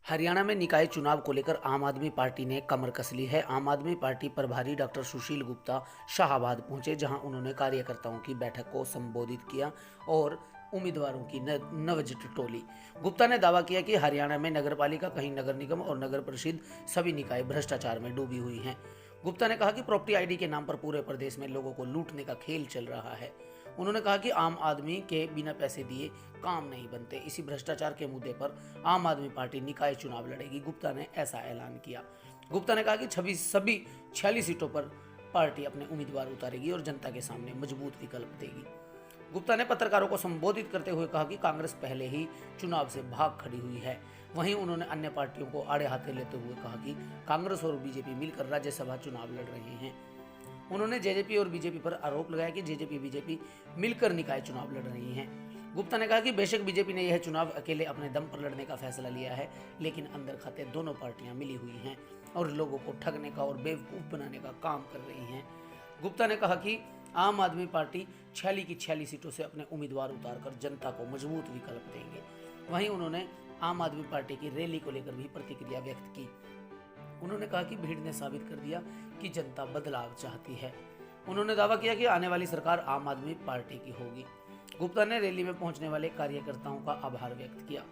हरियाणा में निकाय चुनाव को लेकर आम आदमी पार्टी ने कमर कस ली है। आम आदमी पार्टी प्रभारी डॉक्टर सुशील गुप्ता शाहाबाद पहुंचे, जहां उन्होंने कार्यकर्ताओं की बैठक को संबोधित किया और उम्मीदवारों की नवजट टोली। गुप्ता ने दावा किया कि हरियाणा में नगरपालिका, कहीं नगर निगम और नगर परिषद सभी निकाय भ्रष्टाचार में डूबी हुई हैं। गुप्ता ने कहा कि प्रॉपर्टी आईडी के नाम पर पूरे प्रदेश में लोगों को लूटने का खेल चल रहा है। उन्होंने कहा कि आम आदमी के बिना पैसे दिए काम नहीं बनते। इसी भ्रष्टाचार के मुद्दे पर आम आदमी पार्टी निकाय चुनाव लड़ेगी। गुप्ता ने ऐसा ऐलान किया। गुप्ता ने कहा कि सभी 46 सीटों पर पार्टी अपने उम्मीदवार उतारेगी और जनता के सामने मजबूत विकल्प देगी। गुप्ता ने पत्रकारों को संबोधित करते हुए कहा कि कांग्रेस पहले ही चुनाव से भाग खड़ी हुई है। वहीं उन्होंने अन्य पार्टियों को आड़े हाथे लेते हुए कहा कि कांग्रेस और बीजेपी मिलकर राज्यसभा चुनाव लड़ रहे हैं। उन्होंने जेजेपी और बीजेपी पर आरोप लगाया कि जेजेपी बीजेपी मिलकर निकाय चुनाव लड़ रही हैं। गुप्ता ने कहा कि बेशक बीजेपी ने यह चुनाव अकेले अपने दम पर लड़ने का फैसला लिया है, लेकिन अंदर खाते दोनों पार्टियां मिली हुई हैं और लोगों को ठगने का और बेवकूफ़ बनाने का काम कर रही हैं। गुप्ता ने कहा कि आम आदमी पार्टी 46 की 46 सीटों से अपने उम्मीदवार उतारकर जनता को मजबूत विकल्प देंगे। वहीं उन्होंने आम आदमी पार्टी की रैली को लेकर भी प्रतिक्रिया व्यक्त की। उन्होंने कहा कि भीड़ ने साबित कर दिया कि जनता बदलाव चाहती है। उन्होंने दावा किया कि आने वाली सरकार आम आदमी पार्टी की होगी। गुप्ता ने रैली में पहुंचने वाले कार्यकर्ताओं का आभार व्यक्त किया।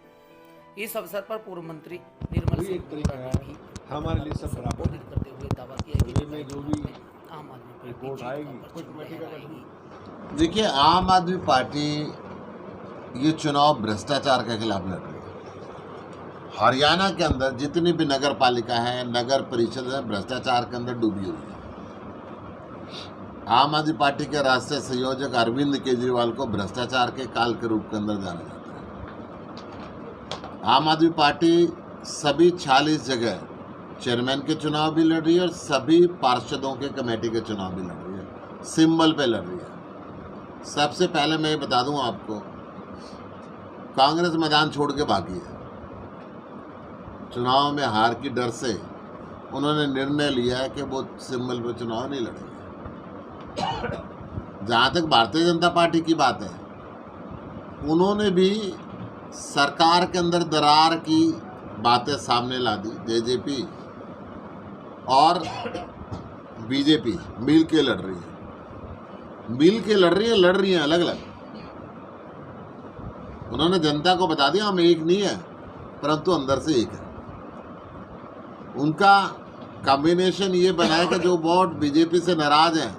इस अवसर पर पूर्व मंत्री निर्मल सिंह गुप्ता ने भी हमारे लिए सब संबोधित करते हुए दावा किया कि जो भी आम आदमी रिपोर्ट आएगी पार्टी। देखिए, आम आदमी पार्टी ये चुनाव भ्रष्टाचार के खिलाफ लड़ रही है। हरियाणा के अंदर जितनी भी नगर पालिका है, नगर परिषद है, भ्रष्टाचार के अंदर डूबी हुई है। आम आदमी पार्टी के राष्ट्रीय संयोजक अरविंद केजरीवाल को भ्रष्टाचार के काल के रूप के अंदर जाना जाता है। आम आदमी पार्टी सभी 46 जगह चेयरमैन के चुनाव भी लड़ रही है और सभी पार्षदों के कमेटी के चुनाव भी लड़ रही है, सिंबल पे लड़ रही है। सबसे पहले मैं बता दूं आपको, कांग्रेस मैदान छोड़ के भागी है। चुनाव में हार की डर से उन्होंने निर्णय लिया है कि वो सिंबल पे चुनाव नहीं लड़ेंगे। जहाँ तक भारतीय जनता पार्टी की बात है, उन्होंने भी सरकार के अंदर दरार की बातें सामने ला दी। जेजेपी और बीजेपी मिल के लड़ रही है, लड़ रही हैं अलग अलग। उन्होंने जनता को बता दिया हम एक नहीं है, परंतु अंदर से एक है। उनका कॉम्बिनेशन ये बना है कि जो वोट बीजेपी से नाराज हैं,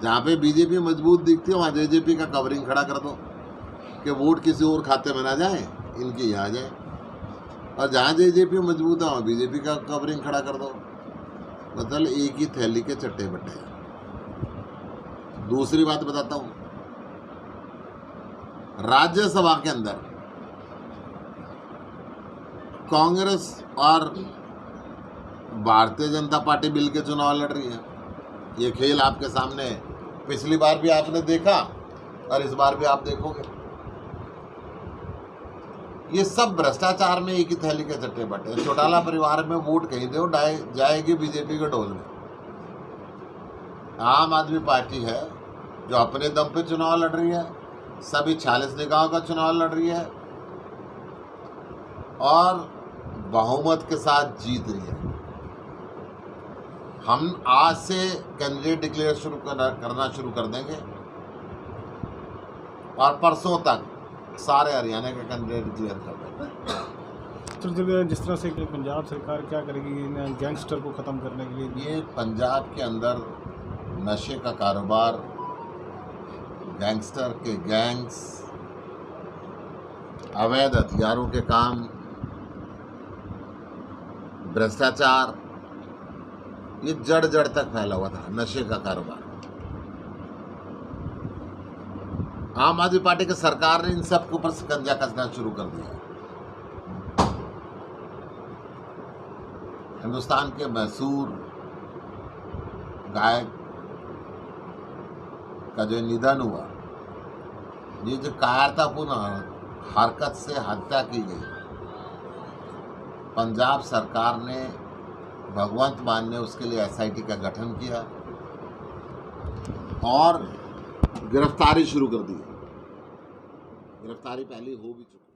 जहाँ पे बीजेपी मजबूत दिखती है वहाँ जेजेपी का कवरिंग खड़ा कर दो कि वोट किसी और खाते में ना जाए, इनके यहाँ जाए। और जहाँ जेजेपी मजबूत है वहाँ बीजेपी का कवरिंग खड़ा कर दो। मतलब एक ही थैली के चट्टे बट्टे। दूसरी बात बताता हूँ, राज्यसभा के अंदर कांग्रेस और भारतीय जनता पार्टी मिल के चुनाव लड़ रही है। ये खेल आपके सामने है। पिछली बार भी आपने देखा और इस बार भी आप देखोगे। ये सब भ्रष्टाचार में एक ही थैली के चट्टे बट्टे। चौटाला परिवार में वोट कहीं दो जाएगी बीजेपी के ढोल में। आम आदमी पार्टी है जो अपने दम पे चुनाव लड़ रही है, सभी 46 निकायों का चुनाव लड़ रही है और बहुमत के साथ जीत रही है। हम आज से कैंडिडेट डिक्लेयर करना शुरू कर देंगे और परसों तक सारे हरियाणा के कैंडिडेट डिक्लेयर कर देंगे। जिस तरह से पंजाब सरकार क्या करेगी गैंगस्टर को ख़त्म करने के लिए? ये पंजाब के अंदर नशे का कारोबार, गैंगस्टर के गैंग्स, अवैध हथियारों के काम, भ्रष्टाचार, ये जड़ जड़ तक फैला हुआ था। नशे का कारोबार, आम आदमी पार्टी की सरकार ने इन सब के ऊपर शिकंजा कसना शुरू कर दिया। हिंदुस्तान के मशहूर गायक का जो निधन हुआ, ये जो कायरतापूर्ण हरकत से हत्या की गई, पंजाब सरकार ने भगवंत मान ने उसके लिए एसआईटी का गठन किया और गिरफ्तारी शुरू कर दी। गिरफ्तारी पहले हो भी चुकी।